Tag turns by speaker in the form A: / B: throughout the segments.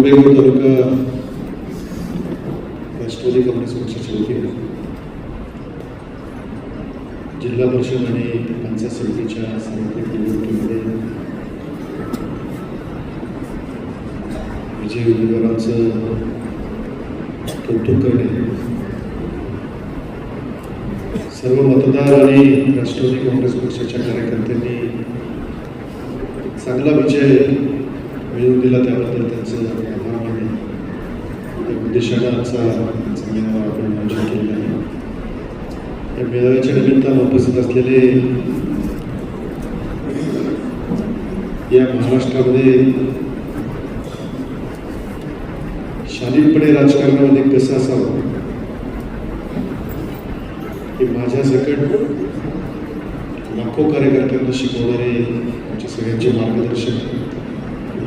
A: कोरेगाव तालुका राष्ट्रवादी काँग्रेस पक्षाच्या वतीने जिल्हा परिषद आणि पंचायत समितीच्या सार्वत्रिक निवडणुकीमध्ये विजयी उमेदवारांचं कौतुक करणे, सर्व मतदार आणि राष्ट्रवादी काँग्रेस पक्षाच्या कार्यकर्त्यांनी चांगला विजय मिळवून दिला त्याबद्दल त्यांचं आभार मानणे या उद्देशाने आजचा मेळावा आपण आयोजित केलेला आहे. या मेळाव्याच्या निमित्तानं उपस्थित असलेले या महाराष्ट्रामध्ये शालीनपणे राजकारणामध्ये कसं असावं हे माझ्या सकट लाखो कार्यकर्त्यांना शिकवणारे आमचे सगळ्यांचे मार्गदर्शक,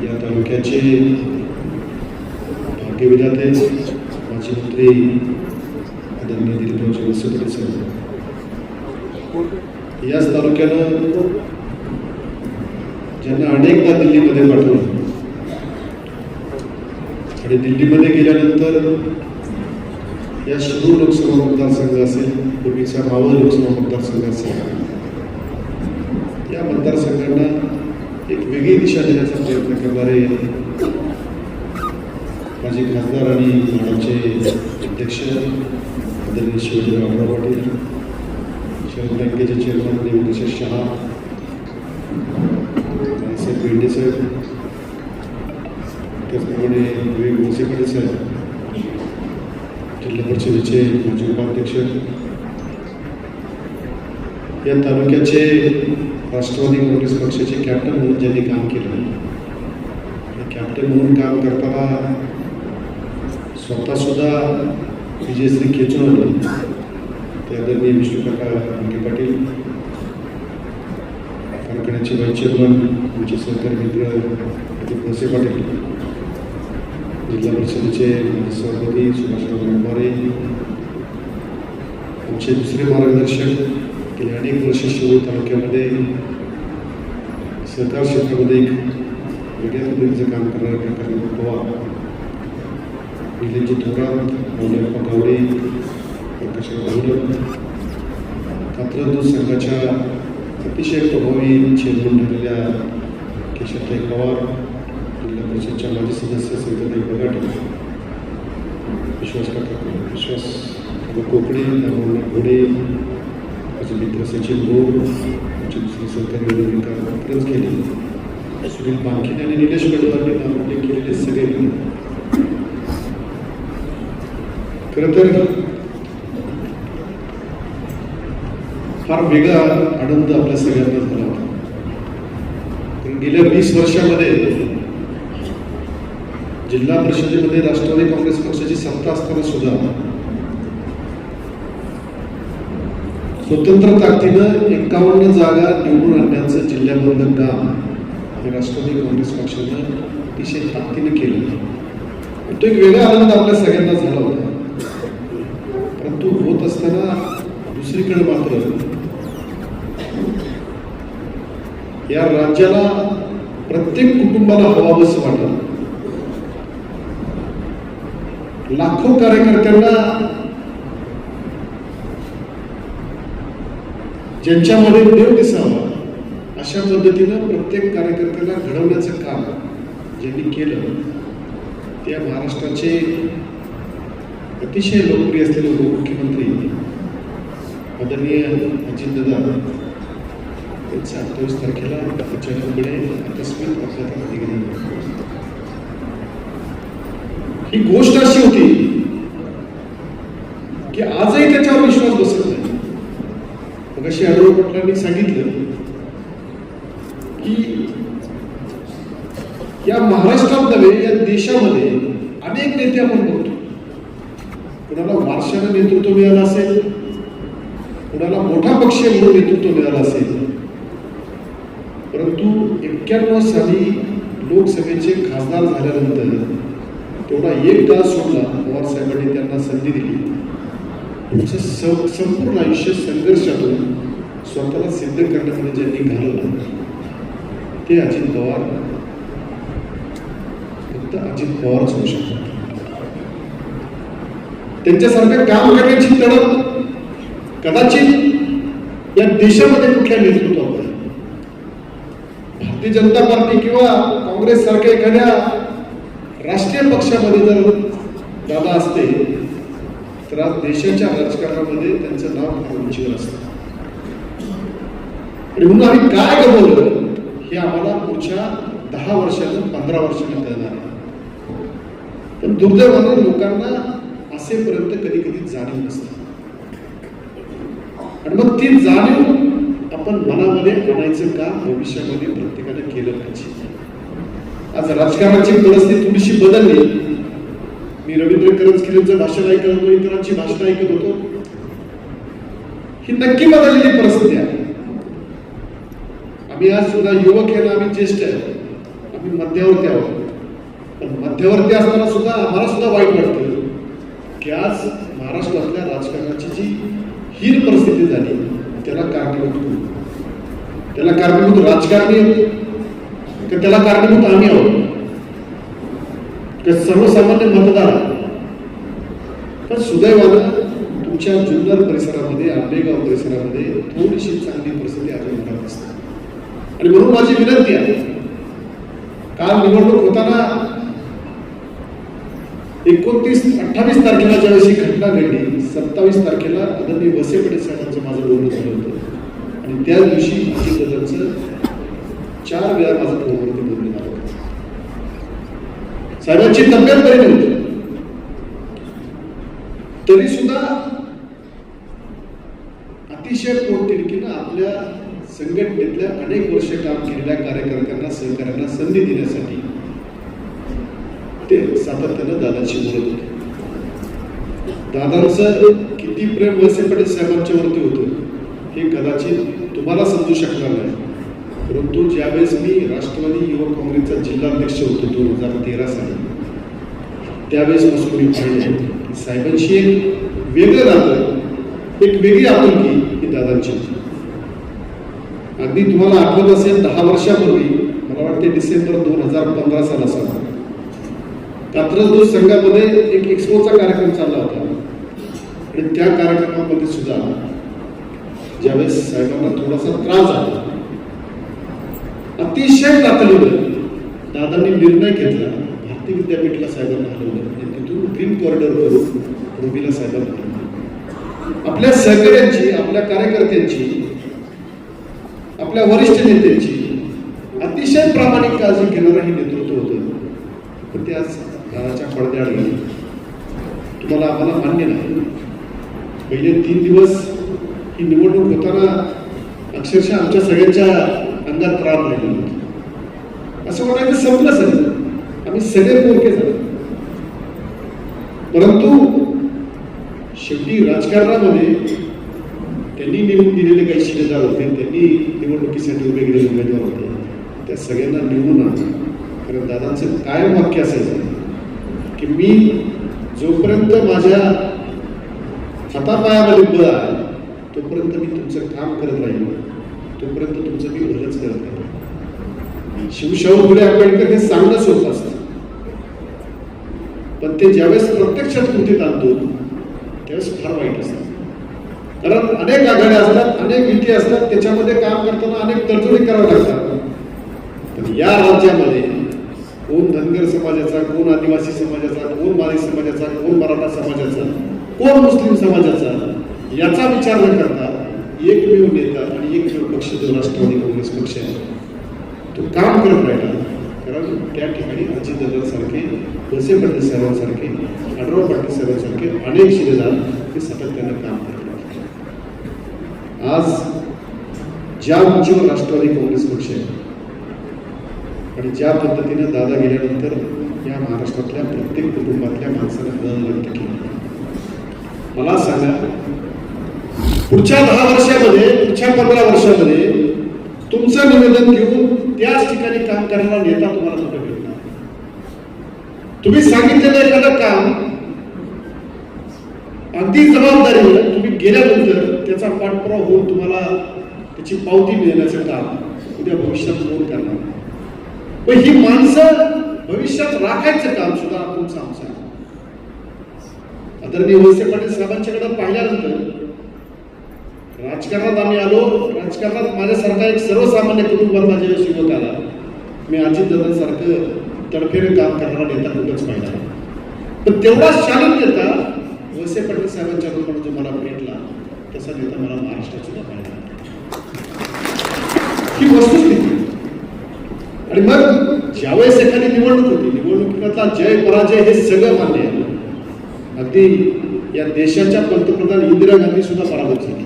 A: या तालुक्याचे भाग्यविधाते माजी मंत्री आदरणीय दिलीपरावजी वळसे पाटील साहेब, याच तालुक्यानं ज्यांना अनेकदा दिल्लीमध्ये पाठवलं आणि दिल्लीमध्ये गेल्यानंतर या शिरूर लोकसभा मतदारसंघ असेल, पूर्वीचा मावळ लोकसभा मतदारसंघ असेल, या मतदारसंघांना एक वेगळी दिशा देण्याचा प्रयत्न करणारे माझे खासदार आणि मानाचे अध्यक्ष आदरणीय शिवाजीराव आढळराव पाटील, शहर बँकेचे चेअरमन देवेंद्र शहा, रावसाहेब पेंडे साहेब, त्याचप्रमाणे विवेक वळसे पाटील साहेब, जिल्हा परिषदेचे माजी उपाध्यक्ष, या तालुक्याचे राष्ट्रवादी काँग्रेस पक्षाचे कॅप्टन म्हणून ज्यांनी काम केलं, कॅप्टन म्हणून काम करताना स्वतःसुद्धा विजयश्री खेचून आणलं ते आदरणीय विष्णुकाका मोठे पाटील, कारखान्याचे व्हाईस चेअरमन आमचे सहकारी मित्र प्रदीप वळसे पाटील, जिल्हा परिषदेचे सभापती सुभाषराव गंभारे, आमचे दुसरे मार्गदर्शक, गेले अनेक वर्ष शिरूर तालुक्यामध्ये सहकार क्षेत्रामध्ये एक वेगळ्या पद्धतीचं काम करणारे प्रकाश पवार, निलेशजी थोरात, मौल्यप्पा गावडे, प्रकाशराव घोलप, कात्रज दूध संघाच्या अतिशय प्रभावी चेअरमन झालेल्या केशवताई पवार, जिल्हा परिषदच्या माजी सदस्य सविताताई बगाटे, विश्वास कोकणे, दामोदर घोडे, माझे मित्र सचिन भोग, आमचे दुसरे सहकारी वडील कॉन्फरन्स केली, सुनील बांकीने आणि निलेश गडवारने नामवली केलेले सगळे खरं तर फार वेगळा आनंद आपल्या सगळ्यांना झाला होता. कारण गेल्या 20 वर्षामध्ये जिल्हा परिषदेमध्ये राष्ट्रवादी काँग्रेस पक्षाची सत्ता असताना सुद्धा स्वतंत्र ताकदीनं 51 जागा निवडून आणण्याचं जिल्ह्यामधलं काम हे राष्ट्रवादी काँग्रेस पक्षानं अतिशय ताकदीनं केलं. तो एक वेगळा आनंद आपल्या सगळ्यांना झाला होता. परंतु होत असताना दुसरीकडे मात्र या राज्याला प्रत्येक कुटुंबाला हवावंसं वाटलं. लाखो कार्यकर्त्यांना ज्यांच्यामध्ये देव दिसावा अशा पद्धतीनं प्रत्येक कार्यकर्त्याला घडवण्याचं काम ज्यांनी केलं त्या महाराष्ट्राचे अतिशय लोकप्रिय असलेले उपमुख्यमंत्री आदरणीय अजितदादा यांचं 28 तारखेला अचानकपणे आकस्मिक अपघातामध्ये गेले. ही गोष्ट अशी होती की आजही त्याच्यावर विश्वास बसत नाही. मगाशी आढळराव पाटलांनी सांगितलं की या महाराष्ट्रात नव्हे या देशामध्ये अनेक नेते आपण बघतो. कुणाला वारशानं नेतृत्व मिळालं असेल, कुणाला मोठा पक्षीय म्हणून नेतृत्व मिळालं असेल, परंतु 91 साली लोकसभेचे खासदार झाल्यानंतर तेवढा एक काळ सोडला. पवार साहेबांनी त्यांना संधी दिली. संपूर्ण आयुष्य संघर्षातून स्वतःला सिद्ध करण्यामध्ये ज्यांनी घालवलं ते अजित पवार. फक्त अजित पवारच होऊ शकतात. त्यांच्यासारखं काम करण्याची तडप कदाचित या देशामध्ये कुठल्या नेतृत्वावर आहे. भारतीय जनता पार्टी किंवा काँग्रेस सारख्या एखाद्या राष्ट्रीय पक्षामध्ये जर दादा असते तर आज देशाच्या राजकारणामध्ये त्यांचं नाव फार उंचीवर असतं. आणि म्हणून आम्ही काय गमवलं हे आम्हाला पुढच्या 10 वर्षांनी 15 वर्षांनी कळणार आहे. पण दुर्दैवाने लोकांना असेपर्यंत कधी कधी जाणीव नसते आणि मग ती जाणीव आपण मनामध्ये आणायचं काम भविष्यामध्ये प्रत्येकाने केलं पाहिजे. आज राजकारणाची परिस्थिती थोडीशी बदलली. मी रवींद्र करंजकींचं भाषण ऐकत होतो, इतरांची भाषण ऐकत होतो. ही नक्की बदललेली परिस्थिती आहे. आम्ही आज सुद्धा युवक आहे ना, आम्ही ज्येष्ठ आहे, आम्ही मध्यवर्ती आहोत. पण मध्यवर्ती असताना सुद्धा आम्हाला सुद्धा वाईट वाटतं की आज महाराष्ट्रातल्या राजकारणाची जी हीन परिस्थिती झाली त्याला कारणीभूत राजकारणी आहेत, त्याला कारणीभूत आम्ही आहोत, सर्वसामान्य मतदार. पण सुदैवानं तुमच्या जुन्नर परिसरामध्ये, आंबेगाव परिसरामध्ये थोडीशी चांगली परिस्थिती अजून घडत असते. आणि म्हणून माझी विनंती आहे, काल निवडणूक होताना 28 तारखेला ज्यावेळेस ही घटना घडली, 27 तारखेला आदरणीय वसे पाटील साहेबांचं माझं बोलणं झालं होतं आणि त्या दिवशी अजितदादांचं 4 वेळा माझं फोनवरती बोलणं झालं होतं. साहेबांची तब्येत बरी नव्हती तरी सुद्धा अतिशय पोटतिडकीनं आपल्या संघटनेतल्या अनेक वर्ष काम केलेल्या कार्यकर्त्यांना, सहकार्यांना संधी देण्यासाठी ते सातत्यानं दादांशी बोलत होते. दादांचं किती प्रेम वसे पाटील साहेबांच्या वरती होतं हे कदाचित तुम्हाला समजू शकणार नाही. परंतु ज्यावेळेस मी राष्ट्रवादी युवक काँग्रेसचा जिल्हाध्यक्ष होतो 2013 साली, त्यावेळेसपासून मी पाहिलं की साहेबांशी एक वेगळं नातं, एक वेगळी आपुलकी ही दादांची होती. अगदी तुम्हाला आठवत असेल 10 वर्षापूर्वी, मला वाटते डिसेंबर 2015 साल असावा, कात्रज दूध संघामध्ये एक एक्सपोचा कार्यक्रम चालला होता आणि त्या कार्यक्रमामध्ये सुद्धा ज्यावेळेस साहेबांना थोडासा त्रास झाला, अतिशय तातडीनं दादांनी निर्णय घेतला, भारतीय विद्यापीठला साहेबांना हलवलं आणि तिथून ग्रीन कॉरिडॉर करून रुबीला साहेबांना हलवलं. आपल्या सहकार्यांची, आपल्या कार्यकर्त्यांची, आपल्या वरिष्ठ नेत्यांची अतिशय प्रामाणिक काळजी घेणारं हे नेतृत्व होतं. पण ते आज घराच्या पडद्याआड गेले. तुम्हाला आम्हाला मान्य नाही. पहिले 3 दिवस ही निवडणूक होताना अक्षरशः आमच्या सगळ्यांच्या अंगात त्राण राहिलेलं होतं. असं म्हणायचं संपलं सगळं, आम्ही सगळे मोरके झालो. परंतु शेवटी राजकारणामध्ये त्यांनी निवडून दिलेले काही शिलेदार होते, त्यांनी निवडणुकीसाठी उभे केलेले उमेदवार होते, त्या सगळ्यांना निवडून आणलं. कारण दादांचं कायम वाक्य असायचं की मी जोपर्यंत माझ्या हातापायामध्ये बळ आहे तोपर्यंत मी तुमचं काम करत राहील, तोपर्यंत तुमचं मी भलंच करत राहील. शिवशाहू फुले आंबेडकर हे सांगणं सोपं असतं, पण ते ज्यावेळेस प्रत्यक्षात कृतीत आणतो त्यावेळेस फार वाईट असतं. कारण अनेक आघाड्या असतात, अनेक युती असतात, त्याच्यामध्ये काम करताना अनेक तडजोडी कराव्या लागतात. पण या राज्यामध्ये कोण धनगर समाजाचा, कोण आदिवासी समाजाचा, कोण माळी समाजाचा, कोण मराठा समाजाचा, कोण मुस्लिम समाजाचा याचा विचार न करता एकमेव नेता आणि एकमेव पक्ष जो राष्ट्रवादी काँग्रेस पक्ष आहे तो काम करत राहिला. कारण त्या ठिकाणी अजितदादांसारखे, वसे पाटील साहेबांसारखे, आढराव पाटील साहेबांसारखे अनेक शिलेदार ते सातत्यानं काम करत राहिले. आज ज्या उंचीवर राष्ट्रवादी काँग्रेस पक्ष आहे आणि ज्या पद्धतीनं दादा गेल्यानंतर या महाराष्ट्रातल्या प्रत्येक कुटुंबातल्या माणसानं आनंद व्यक्त केला. मला सांगा, पुढच्या 10 वर्षामध्ये, पुढच्या 15 वर्षामध्ये तुमचं निवेदन घेऊन त्याच ठिकाणी काम करणारा नेता तुम्हाला कुठे भेटणार? तुम्ही सांगितलेलं एखादं काम अगदी जबाबदारीनं तुम्ही गेल्यानंतर त्याचा पाठपुरावा होऊन तुम्हाला त्याची पावती मिळण्याचं काम उद्या भविष्यात कोण करणार? पण ही माणसं भविष्यात राखायचं काम सुद्धा तुमचं आमचं आहे. आदरणीय वळसे पाटील साहेबांच्याकडे पाहिल्यानंतर राजकारणात आम्ही आलो. राजकारणात माझ्यासारखा एक सर्वसामान्य कुटुंबात माझ्या युवक आला. मी अजितदादांसारखं तडफेने काम करणारा नेता कुठंच पाहिला, पण तेवढा शालीन नेता वळसे पाटील साहेबांच्या रूपाने जो मला भेटला तसा नेता मला महाराष्ट्रात सुद्धा पाहिला. ही वस्तुस्थिती. आणि मग ज्यावेळेस एखादी निवडणूक होती, निवडणुकीतला जय पराजय हे सगळं मान्य आहे. अगदी या देशाच्या पंतप्रधान इंदिरा गांधी सुद्धा पराभूत झाली.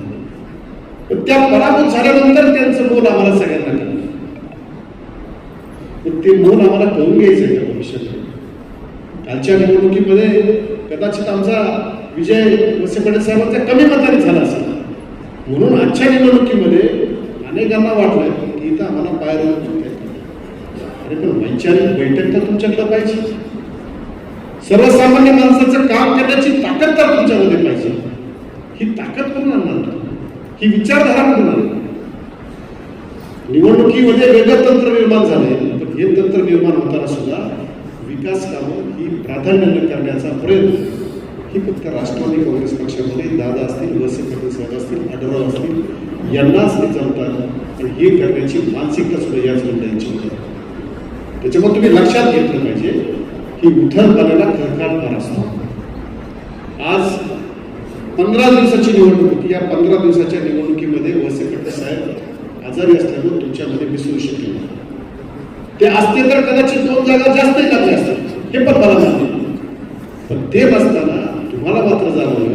A: पण त्या पराभूत झाल्यानंतर त्यांचं मोल आम्हाला सगळ्यांना कळलं. ते मोल आम्हाला कळून घ्यायचं आहे भविष्यात. कालच्या निवडणुकीमध्ये कदाचित आमचा विजय वळसे पाटील साहेबांचा कमी मताने झाला असेल, म्हणून आजच्या निवडणुकीमध्ये अनेकांना वाटलं की इथं आम्हाला पाय रोवून चुकते. अरे पण वैचारिक बैठक तर तुमच्याकडे पाहिजे. सर्वसामान्य माणसाचं काम करण्याची ताकद तर तुमच्यामध्ये पाहिजे. ही ताकद करून आणणार, ही विचारधारा करून आणणार. निवडणुकीमध्ये वेगळं तंत्र निर्माण झाले, पण हे तंत्र निर्माण होताना सुद्धा विकास कामं ही प्राधान्य करण्याचा प्रयत्न ही फक्त राष्ट्रवादी काँग्रेस पक्षामध्ये दादा असतील, वळसे पाटील साहेब असतील, आढळराव असतील यांनाच ते जमतात. आणि हे करण्याची मानसिकता सुद्धा याच मंडळींची होती. त्याच्यामुळे तुम्ही लक्षात घेतलं पाहिजे की उथळपणाला खरखार फार असतो. आज 15 दिवसाची निवडणूक होती. या 15 दिवसाच्या निवडणुकीमध्ये वळसे पाटील साहेब आजारी असल्यामुळे तुमच्यामध्ये मिसळू शकले नाही. ते असते तर कदाचित 2 जागा जास्तही लागल्या असतात, हे पण मला माहिती. पण ते नसताना तुम्हाला मात्र जाणवलं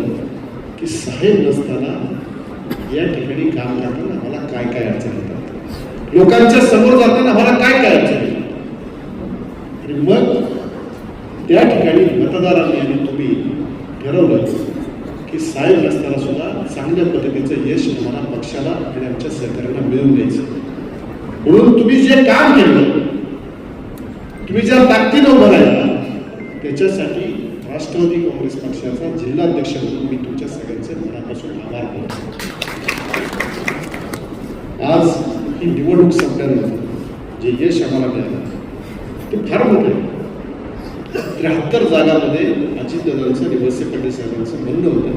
A: की साहेब नसताना या ठिकाणी काम करताना आम्हाला काय काय अडचण येतात, लोकांच्या समोर जाताना आम्हाला काय काय अडचण येतात. आणि मग त्या ठिकाणी मतदारांनी आणि तुम्ही ठरवलं की साहेब नसताना सुद्धा चांगल्या पद्धतीचं यश आम्हाला पक्षाला आणि आमच्या सहकार्यांना मिळवून द्यायचं. म्हणून तुम्ही जे काम केलं, तुम्ही ज्या ताकदीनं उभं राहिला, त्याच्यासाठी राष्ट्रवादी काँग्रेस पक्षाचा जिल्हाध्यक्ष म्हणून मी तुमच्या सगळ्यांचे मनापासून आभार करतो. आज ही निवडणूक संपल्यानंतर जे यश आम्हाला मिळालं ते फार मोठं आहे. 73 जागांमध्ये अजितदादांचं आणि वळसे पाटील साहेबांचं म्हणणं होतं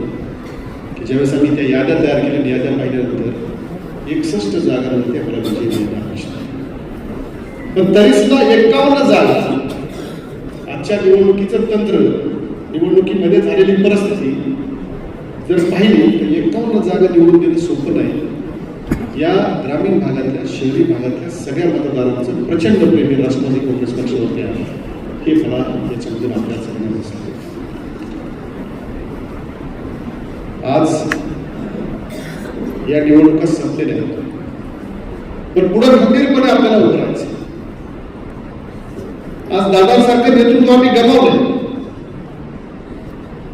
A: की ज्यावेळेस आम्ही त्या याद्या तयार केल्या, याद्या पाहिल्यानंतर 61 जागांमध्ये आम्हाला विजय मिळाला. पण तरी सुद्धा 51 जागा आजच्या निवडणुकीचं तंत्र, निवडणुकीमध्ये झालेली परिस्थिती जर पाहिली तर 51 जागा निवडून देणं सोपं नाही. या ग्रामीण भागातल्या, शहरी भागातल्या सगळ्या मतदारांचं प्रचंड प्रेम राष्ट्रवादी काँग्रेस पक्षावरती आहे. हे मला याच्यामधून आपल्या सगळ्यांना दिसतं. आज या निवडणुका संपलेल्या आहेत, पण पुढे खंबीरपणे आपल्याला उभारायचं. आज दादांसारखं नेतृत्व आम्ही गमावलंय.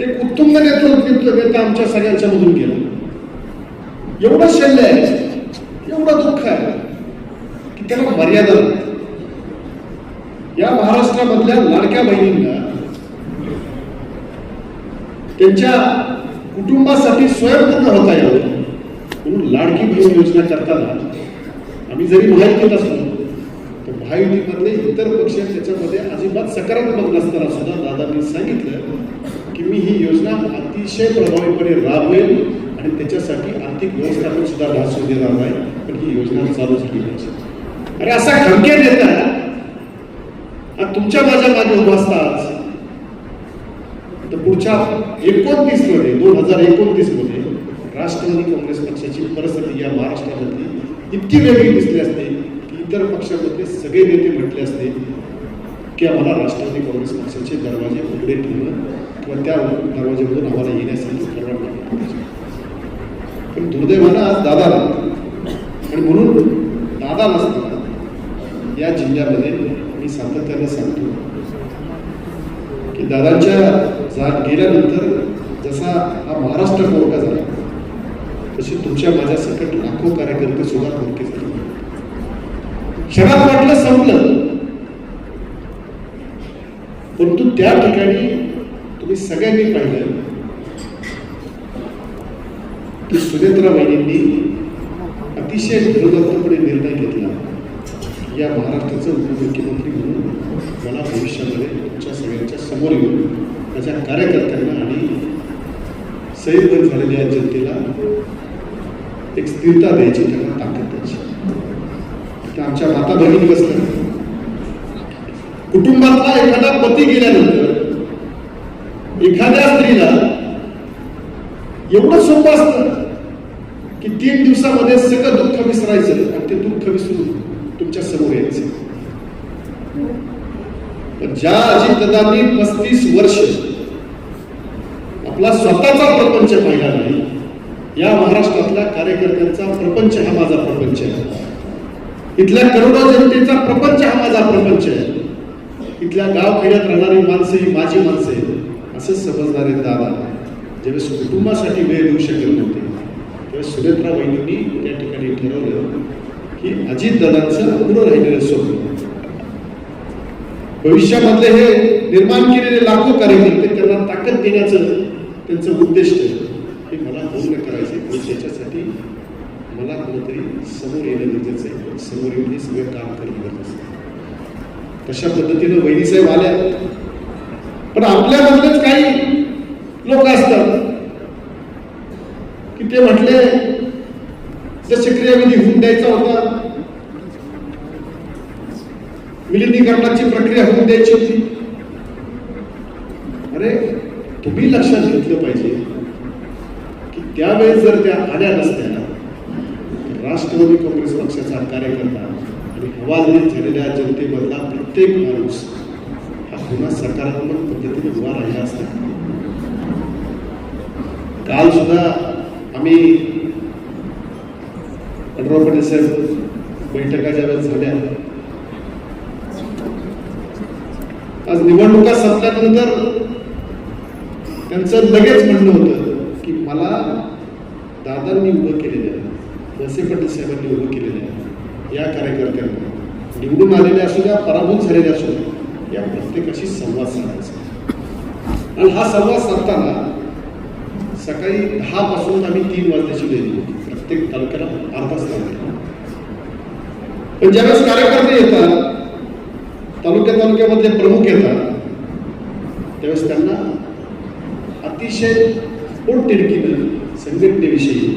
A: एक उत्तुंग नेता आमच्या सगळ्यांच्या मधून गेला. एवढं शल्य आहे, एवढं दुःख आहे की त्याला मर्यादा नाही. या महाराष्ट्रामधल्या लाडक्या बहिणींना त्यांच्या कुटुंबासाठी स्वयंपूर्ण होता यावं म्हणून लाडकी बहीण योजना करताना आम्ही जरी महायुतीत असलो तर महायुतीमधले इतर पक्ष त्याच्यामध्ये अजिबात सकारात्मक नसताना सुद्धा दादांनी सांगितलं की मी ही योजना अतिशय प्रभावीपणे राबवेल आणि त्याच्यासाठी आर्थिक व्यवस्थापन सुद्धा ढासू देणार नाही, पण ही योजना चालू झाली पाहिजे. अरे असा खमके देता तुमच्या माझ्या मागे उभा असताच तर पुढच्या 29 मध्ये 2029 मध्ये राष्ट्रवादी काँग्रेस पक्षाची परिस्थिती या महाराष्ट्रामधली इतकी वेगळी दिसली असते की इतर पक्षामधले सगळे नेते म्हटले असते की आम्हाला राष्ट्रवादी काँग्रेस पक्षाचे दरवाजे उघडे ठेवणं किंवा त्या दरवाज्यामधून आम्हाला येण्यासाठी परवानगी पाहिजे. पण दुर्दैवानं आज दादा आणि म्हणून दादा नसताना या जिल्ह्यामध्ये मी सातत्याने सांगतो की दादांच्या गेल्यानंतर जसा हा महाराष्ट्र मोठा झाला तशी तुमच्या माझ्या सकट लाखो कार्यकर्ते सुद्धा मोठे झाले. क्षणात वाटलं संपलं, परंतु त्या ठिकाणी तुम्ही सगळ्यांनी पाहिलं की सुनेत्रा वहिनींनी अतिशय धीरदत्तपणे निर्णय घेतला. या महाराष्ट्राचं उपमुख्यमंत्री म्हणून मला भविष्यामध्ये तुमच्या सगळ्यांच्या समोर येऊन माझ्या कार्यकर्त्यांना आणि सैरभर झालेल्या जनतेला एक स्थिरता द्यायची, त्यांना ताकद द्यायची. आता आमच्या माता भगिनी बसल्या, कुटुंबातला एखादा पती गेल्यानंतर एखाद्या स्त्रीला एवढं सोपं असतं की 3 दिवसामध्ये सगळं दुःख विसरायचं आणि ते दुःख विसरून तुमच्या समोर यायचं. पण ज्या अजितदादांनी 35 वर्ष आपला स्वतःचा प्रपंच पाहिला नाही, या महाराष्ट्रातल्या कार्यकर्त्यांचा प्रपंच हा माझा प्रपंच आहे, इथल्या करोडो जनतेचा प्रपंच हा माझा प्रपंच आहे, इथल्या गावखेड्यात राहणारी माणसं ही माझी माणसं आहेत असं समजणारे दादा ज्यावेळेस कुटुंबासाठी वेळ देऊ शकत नव्हते, त्यावेळेस सुनेत्रा वहिनींनी त्या ठिकाणी ठरवलं की अजितदादांचं पुढं राहिलेलं स्वप्न, भविष्यामधले हे निर्माण केलेले लाखो कार्यकर्ते त्यांना ताकद देण्याचं त्यांचं उद्दिष्ट हे मला पूर्ण करायचे आणि त्याच्यासाठी मला कुठेतरी समोर येणं गरजेचं आहे, समोर येऊन हे सगळं काम करणं गरजेचं आहे. तशा पद्धतीनं वहिनीसाहेब आल्या. पण आपल्यामधलेच काही लोक असतात की ते म्हटले दशक्रियाविधी होऊन द्यायचा होता, विलिनीकरणाची प्रक्रिया होऊन द्यायची होती. अरे तुम्ही लक्षात घेतलं पाहिजे की त्यावेळेस जर त्या आल्या नसत्या, राष्ट्रवादी काँग्रेस पक्षाचा कार्यकर्ता आणि हवालदिल झालेल्या जनतेमधला प्रत्येक माणूस हा पुन्हा सकारात्मक पद्धतीने उभा राहिला असता. काल सुद्धा आम्ही आढळराव पाटील साहेब बैठका ज्यावेळेस झाल्या, आज निवडणुका संपल्यानंतर त्यांचं लगेच म्हणणं होतं की मला दादांनी उभं केलेलं आहे, वळसे पाटील साहेबांनी उभं केलेलं आहे, या कार्यकर्त्यांना निवडून आलेल्या असू द्या, पराभूत झालेल्या असू द्या, या प्रत्येकाशी संवाद साधायचा. आणि हा संवाद साधताना सकाळी 10 पासून आम्ही 3 वाजल्याची वेळ दिली, प्रत्येक तालुक्याला अर्धा तास लागला. पण ज्यावेळेस कार्यकर्ते येतात, तालुक्यामधले प्रमुख येतात, त्यावेळेस त्यांना अतिशय पोटतिडकीनं संघटनेविषयी,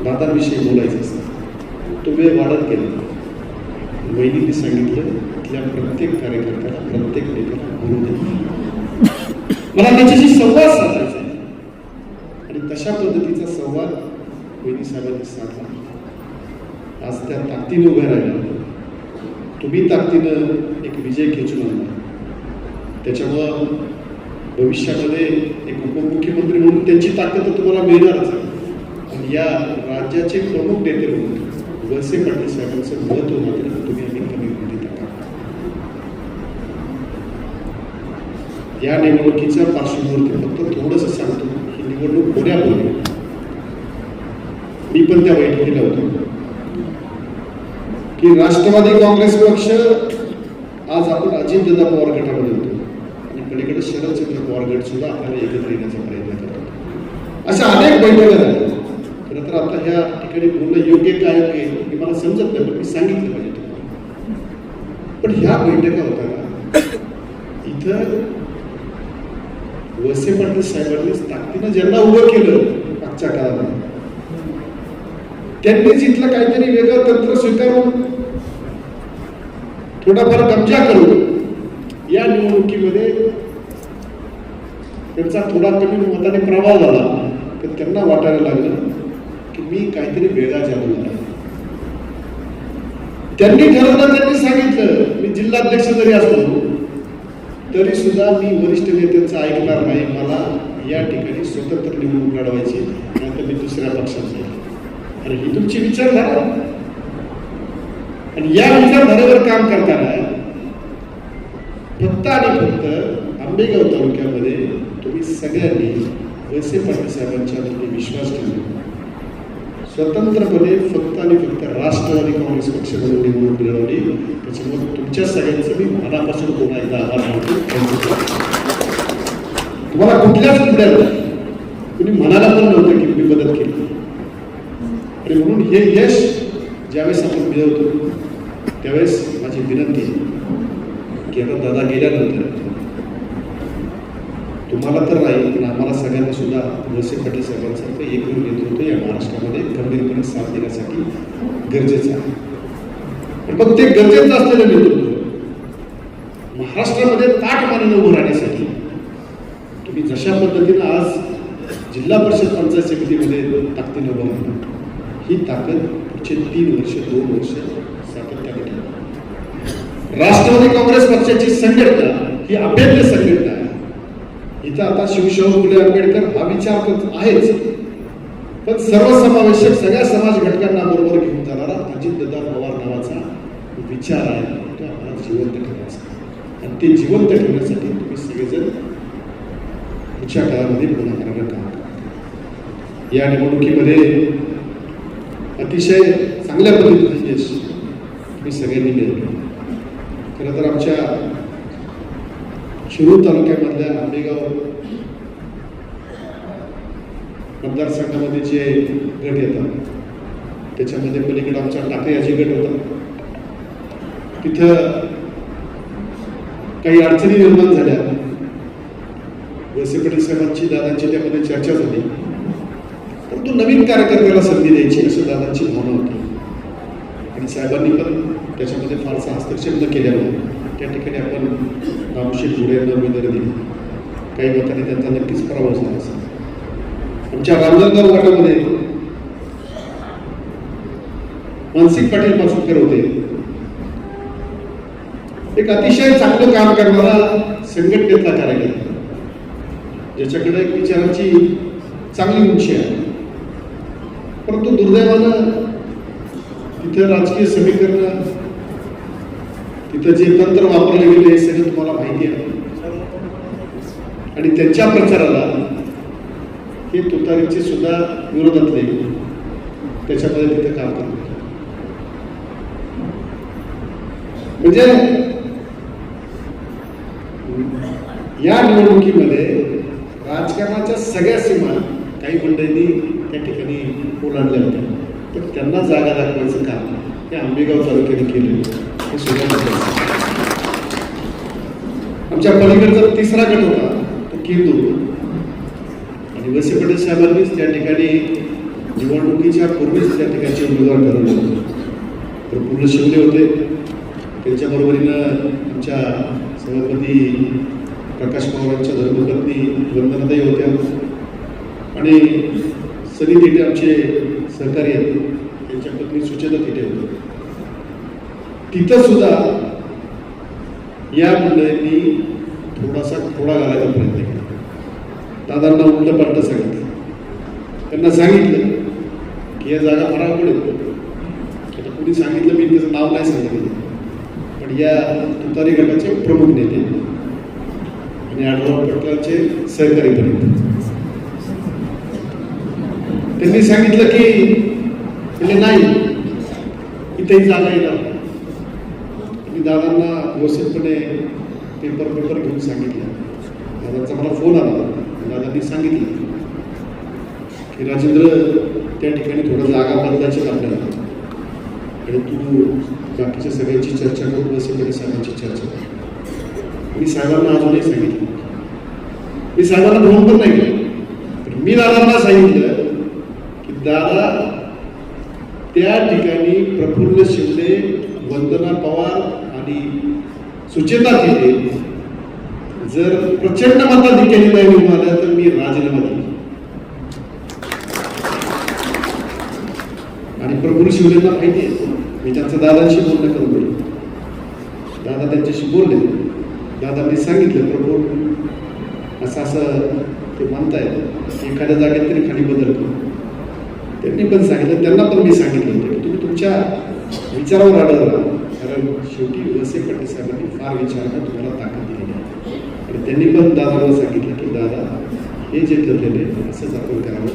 A: दादांविषयी बोलायचं असतं. तो वेळ वाढत गेला. वहिनींनी सांगितलं इथल्या प्रत्येक कार्यकर्त्याला, प्रत्येक नेत्याला बोलू दे, मला त्याच्याशी संवाद साधायचा आहे. आणि तशा पद्धतीचा संवाद वहिनी साहेबांनी साधला. आज त्या ताकदीने उभ्या राहिल्या, तुम्ही ताकदीनं एक विजय खेचून आणला. त्याच्यामुळं भविष्यामध्ये एक उपमुख्यमंत्री म्हणून त्यांची ताकद तर तुम्हाला मिळणारच आहे. आणि या राज्याचे प्रमुख नेते म्हणून वळसे पाटील साहेबांचं महत्व मात्र तुम्ही आम्ही कमी करू देता. या निवडणुकीच्या पार्श्वभूमीवरती फक्त थोडंसं सांगतो, ही निवडणूक होण्यापूर्वी मी पण त्या बैठकीला होतो की राष्ट्रवादी काँग्रेस पक्ष आज आपण अजितदादा पवार गटामध्ये होतो आणि पलीकडे शरदचंद्र पवार गट सुद्धा आपल्याला एकत्र येण्याचा प्रयत्न करतो. अशा अनेक बैठका झाल्या. खरं तर आता ह्या ठिकाणी बोलणं योग्य काय हे मला समजत नाही, पण मी सांगितलं पाहिजे तुम्हाला. पण ह्या बैठका होताना इथं वळसे पाटील साहेबांनी ताकदीनं ज्यांना उभं केलं मागच्या काळात, त्यांनीच इथलं काहीतरी वेगळं तंत्र स्वीकारून थोडाफार कब्जा करून या निवडणुकीमध्ये त्यांचा थोडा कमी मताने प्रभाव झाला. तर त्यांना वाटायला लागलं की मी काहीतरी वेगळा जादू झाला. त्यांनी ठरवलं, त्यांनी सांगितलं मी जिल्हाध्यक्ष जरी असलो तरी सुद्धा मी वरिष्ठ नेत्यांचं ऐकणार नाही, मला या ठिकाणी स्वतंत्र निवडणूक लढवायची, नाहीतर मी दुसऱ्या पक्षात जाईल. अरे ही तुमची विचारधारा. आणि या विचारधारेवर काम करताना फक्त आणि फक्त आंबेगाव तालुक्यामध्ये तुम्ही सगळ्यांनी वळसे पाटील साहेबांच्यावरती विश्वास ठेवला. स्वतंत्रपणे फक्त आणि फक्त राष्ट्रवादी काँग्रेस पक्षाकडून निवडणूक लढवली. त्याच्यामुळे तुमच्या सगळ्यांचं मी मनापासून पुन्हा एकदा आभार मानतो. तुम्हाला कुठल्याच मुद्द्याला कुणी म्हणायला पण नव्हतं की मी मदत केली. आणि म्हणून हे यश ज्यावेळेस आपण मिळवतो त्यावेळेस माझी विनंती की आता दादा गेल्यानंतर तुम्हाला तर नाही पण आम्हाला सगळ्यांना सुद्धा वळसे पाटील साहेबांसारखं एक नेतृत्व या महाराष्ट्रामध्ये गंभीरपणे साथ देण्यासाठी गरजेचं आहे. पण मग ते गरजेचं असलेलं नेतृत्व महाराष्ट्रामध्ये ताठ मानेनं उभं राहण्यासाठी तुम्ही जशा पद्धतीनं आज जिल्हा परिषद पंचायत समितीमध्ये ताकदीनं उभं राहणार, ही ताकद पुढचे 3 वर्ष 2 वर्ष सातत्याने ठेवा. राष्ट्रवादी काँग्रेस पक्षाची संघटना ही अभेद्य संघटना आहे. इथं आता शिवशाहू फुले आंबेडकर हा विचार तर आहेच, पण सर्वसमावेशक सगळ्या समाज घटकांना बरोबर घेऊन जाणारा अजितदादा पवार नावाचा विचार आहे, तो आपल्याला जिवंत ठेवायचा. आणि ते जिवंत ठेवण्यासाठी तुम्ही सगळेजण पुढच्या काळामध्ये पुन्हा करायला काम करा. या निवडणुकीमध्ये अतिशय चांगल्या पद्धतीने यश तुम्ही सगळ्यांनी मिळवलं. खरं तर आमच्या शिरूर तालुक्यामधल्या आंबेगाव मतदारसंघामध्ये जे गट येतात त्याच्यामध्ये पलीकडे आमचा टाकळी आजी गट होता. तिथं काही अडचणी निर्माण झाल्या. वळसे पाटील साहेबांची दादांची त्यामध्ये चर्चा झाली, परंतु नवीन कार्यकर्त्याला संधी द्यायची असं दादांची भावना होती. आणि साहेबांनी पण त्याच्यामध्ये फारसा हस्तक्षेप न केल्यामुळे त्या ठिकाणी आपण नामशेठ पुढे उमेदवारी दिली. काही मतांनी त्यांचा नक्कीच पराभव झाला असेल. आमच्या रामजनगाव गटामध्ये मानसिक पाटील पाचुरकर होते. एक अतिशय चांगलं काम करणारा संघटनेतला कार्यकर्ता, ज्याच्याकडे एक विचारांची चांगली उंची आहे. परंतु दुर्दैवानं तिथं राजकीय समीकरण, तिथं जे तंत्र वापरले गेले हे सगळं तुम्हाला माहिती आहे. आणि त्यांच्या प्रचाराला हे तुतारीचे सुद्धा विरोधातले त्याच्यामध्ये तिथे काम करतात. म्हणजे या निवडणुकीमध्ये राजकारणाच्या सगळ्या सीमा काही मंडळींनी त्या ठिकाणी ओलांडल्या होत्या. तर त्यांना जागा दाखवायचं काम हे आंबेगाव तालुक्याने केलं. हे सुद्धा आमच्या पलीकडचा 3रा गट होता तो किरदूर. आणि वळसे पाटील साहेबांनीच त्या ठिकाणी निवडणुकीच्या पूर्वीच त्या ठिकाणचे उमेदवार ठरवले होते. प्रफुल्ल शिवले होते. त्यांच्या बरोबरीनं आमच्या सभापती प्रकाश पवारांच्या धर्मपत्नी वंदनाताई होत्या. आणि सनी तिथे आमचे सहकारी आहेत, त्यांच्या पत्नी सुचेता तिथे होत्या. तिथं सुद्धा या मंडळींनी थोडासा खोडा घालायचा प्रयत्न केला. दादांना उलट पालट सांगितलं. त्यांना सांगितलं की या जागा फराव पडेल. आता कोणी सांगितलं, मी त्याचं नाव नाही सांगितलं, पण या तुतारी गटाचे प्रमुख नेते आणि आढळराव पटलांचे सहकारी पर्यंत त्यांनी सांगितलं की म्हणजे नाही, इथेही जागा येणार. आणि दादांना व्यवस्थितपणे पेपर घेऊन सांगितलं. दादांचा मला फोन आला. दादांनी सांगितलं की राजेंद्र, त्या ठिकाणी थोडं जागा बदलायची आपल्याला, आणि तू बाकीच्या सगळ्यांची चर्चा करून वळसे पाटील साहेबांची चर्चा कर. मी साहेबांना अजूनही सांगितलं. मी साहेबांना फोन पण नाही केलं, पण मी दादांना सांगितलं की दादा, त्या ठिकाणी प्रफुल्ल शिंदे, वंदना पवार आणि सुचेता तिथे जर प्रचंड मताधिक्याने नाही निवडून आल्या तर मी राजीनामा दिला. आणि प्रफुल्ल शिंदेना माहिती आहे, मी त्यांचं दादांशी बोलणं करून दिलं. दादा त्यांच्याशी बोलले. दादांनी सांगितलं, प्रभू असं ते म्हणतायत, एखाद्या जागेत तरी खाली बदल करू. त्यांनी पण सांगितलं, त्यांना पण मी सांगितलं होतं की तुम्ही तुमच्या विचारावर आढळ राहा. कारण शेवटी वळसे पाटील साहेबांनी फार विचारानं तुम्हाला ताकद दिलेली आहे. आणि त्यांनी पण दादांना सांगितलं की दादा, हे जे ठरलेले असंच आपण करावं.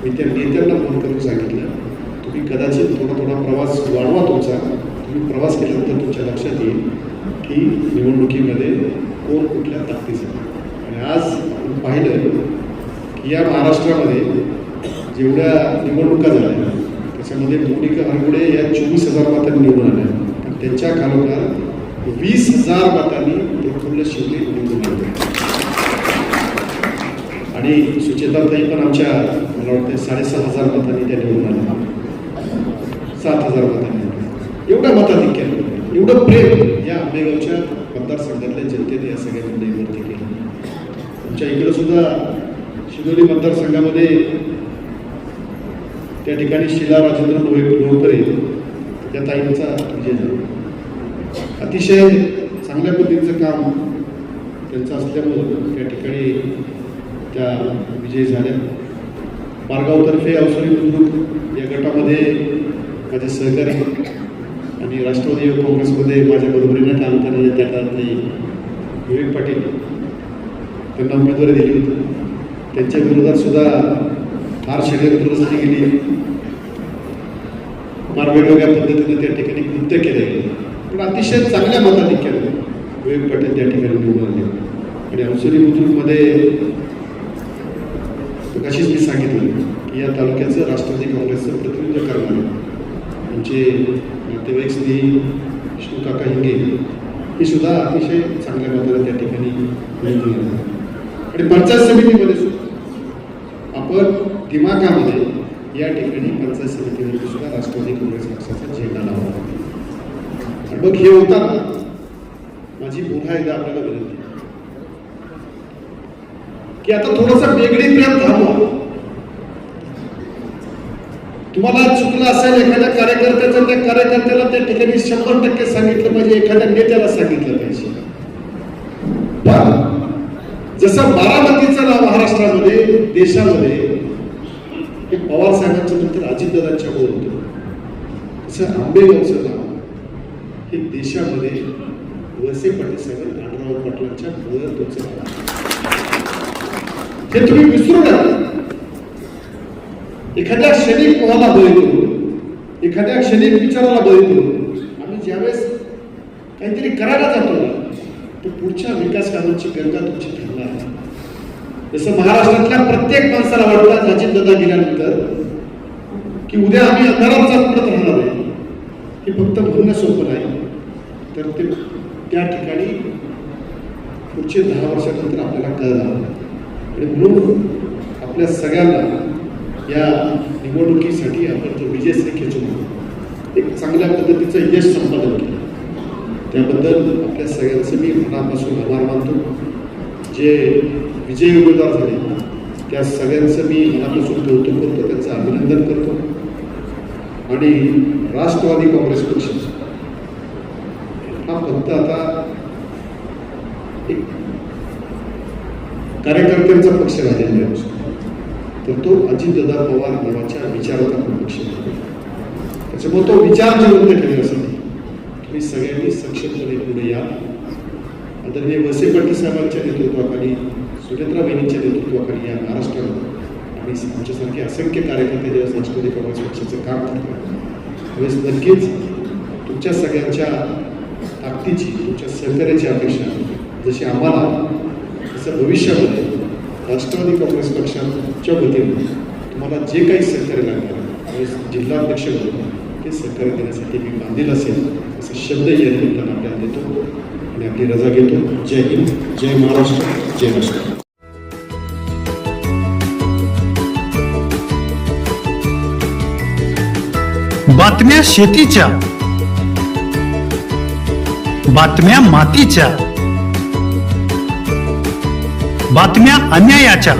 A: मी त्या नेत्यांना फोन करून सांगितलं, तुम्ही कदाचित थोडा प्रवास वाढवा तुमचा. तुम्ही प्रवास केल्यानंतर तुमच्या लक्षात येईल की निवडणुकीमध्ये कोण कुठल्या ताकदीचं. आणि आज आपण पाहिलं की या महाराष्ट्रामध्ये जेवढ्या निवडणुका झाल्या त्याच्यामध्ये मोनिका हरगुडे या 24,000 मतांनी निवडून आल्या. त्यांच्या खालोखाल 20,000 मतांनी प्रफुल्ल शिंदे निवडून आले. आणि सुचेताताई पण आमच्या मला वाटतं 6,500 मतांनी त्या निवडून आल्या. 7,000 मतांनी एवढ्या मताधिक्याने एवढं प्रेम या आंबेगावच्या मतदारसंघातल्या जनतेने या सगळ्या निर्णयावरती केलं. आमच्या इकडं सुद्धा शिरोली मतदारसंघामध्ये त्या ठिकाणी शिला राजेंद्र लोहकरे या ताईंचा विजय झाला. अतिशय चांगल्या पद्धतीचं काम त्यांचं असल्यामुळं त्या ठिकाणी त्या विजयी झाल्या. पारगावतर्फे अवसरी बुद्रुक या गटामध्ये माझे सहकारी आणि राष्ट्रवादी युवक काँग्रेसमध्ये माझ्या बरोबरीनं काम करणारे त्या काळातले विवेक पाटील त्यांना उमेदवारी दिली होती. त्यांच्या विरोधात सुद्धा फार षडयंत्ररचना गेली, फार वेगवेगळ्या पद्धतीने त्या ठिकाणी कृत्य केले गेले. पण अतिशय चांगल्या मताधिक्याने विवेक पाटील त्या ठिकाणी निवडून आले. आणि अवसरी बुद्रुकमध्ये कशीच मी सांगितलं की या तालुक्याचं राष्ट्रवादी काँग्रेसचं प्रतिनिधित्व करणारे आमचे नातेवाईक श्री विष्णू काका हिंगे हे सुद्धा अतिशय चांगल्या मताने त्या ठिकाणी निवडून आले. आणि पंचायत समितीमध्ये सुद्धा आपण दिमागामध्ये या ठिकाणी पंचायत समितीमध्ये सुद्धा राष्ट्रवादी काँग्रेस पक्षाचा झेंडा लावला. आणि मग हे होताना माझी पुन्हा एकदा आपल्याला विनंती की आता थोडासा वेगळी प्रेम थांबवा. तुम्हाला चुकलं असेल एखाद्या कार्यकर्त्याचं, त्या कार्यकर्त्याला त्या ठिकाणी 100% सांगितलं पाहिजे, एखाद्या नेत्याला सांगितलं पाहिजे. पण जसं बारामतीचं नाव महाराष्ट्रामध्ये देशामध्ये हे पवार साहेबांच्या नंतर अजितदादांच्या वर होतं, तसं आंबेगावचं नाव हे देशामध्ये वळसे पाटील साहेब आंढराव पाटलांच्या वर तुमचं नाव हे तुम्ही विसरू नका. एखाद्या क्षणिक मोहाला बळी करून, एखाद्या क्षणिक विचाराला बळी करून आम्ही ज्यावेळेस काहीतरी करायला जातो ना, तर पुढच्या विकास कामांची गंगा तुमची थांबणार आहे. जसं महाराष्ट्रातल्या प्रत्येक माणसाला वाटतं अजितदादा गेल्यानंतर की उद्या आम्ही अंधारात जात राहणार आहे, हे फक्त म्हणणं सोपं नाही, तर ते त्या ठिकाणी पुढचे 10 वर्षानंतर आपल्याला कळणार. आणि म्हणून आपल्या सगळ्यांना या निवडणुकीसाठी आपण जो विजयश्री खेचून एक चांगल्या पद्धतीचं यश संपादन केलं, त्याबद्दल आपल्या सगळ्यांचं मी मनापासून आभार मानतो. जे विजयी उमेदवार झाले त्या सगळ्यांचं मी मनापासून कौतुक करतो, त्यांचं अभिनंदन करतो. आणि राष्ट्रवादी काँग्रेस पक्ष हा फक्त आता एक कार्यकर्त्यांचा पक्ष राहिलेला असतो, तर तो अजितदादा पवार नावाच्या विचाराचा पक्ष आहे. त्याच्यामुळे तो विचार जिवंत ठेवण्यासाठी तुम्ही सगळ्यांनी सक्षमपणे पुढे या. आदरणीय वळसे पाटील साहेबांच्या नेतृत्वाखाली, सुनेत्रा बहिणींच्या नेतृत्वाखाली या महाराष्ट्रात आणि आमच्यासारखे असंख्य कार्यकर्ते जेव्हा राष्ट्रवादी काँग्रेस पक्षाचं काम करतात त्यावेळेस नक्कीच तुमच्या सगळ्यांच्या ताकदीची, तुमच्या सहकार्याची अपेक्षा जशी आम्हाला, तसं भविष्यामध्ये राष्ट्रवादी काँग्रेस पक्षाच्या वतीने तुम्हाला जे काही सहकार्य लागणार त्यावेळेस जिल्हाध्यक्ष म्हणून ते सहकार्य देण्यासाठी मी बांधील असेल असा शब्द या निमित्तानं आपल्याला देतो आणि आपली रजा घेतो. जय हिंद, जय महाराष्ट्र, जय राष्ट्र.
B: बातम्या शेतीच्या, बातम्या मातीच्या, बातम्या अन्यायाच्या,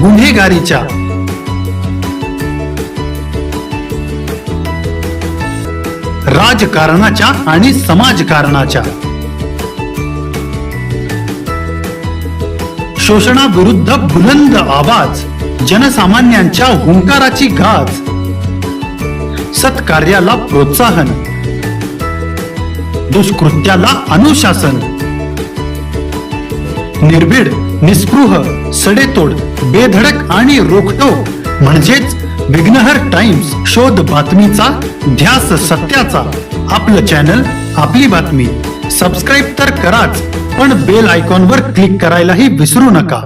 B: गुन्हेगारीच्या, राजकारणाच्या आणि समाजकारणाच्या, शोषणाविरुद्ध बुलंद आवाज, जनसामान्यांच्या हुंकाराची गाज, सत्कार्याला प्रोत्साहन, दुष्कृत्याला अनुशासन, निर्भीड, निस्पृह, सडेतोड, बेधडक आणि रोखठोक म्हणजेच विघ्नहर टाइम्स. शोध बातमीचा, ध्यास सत्याचा. आपलं चॅनल, आपली बातमी. सबस्क्राईब तर कराच, पण बेल आयकॉनवर क्लिक करायलाही विसरू नका.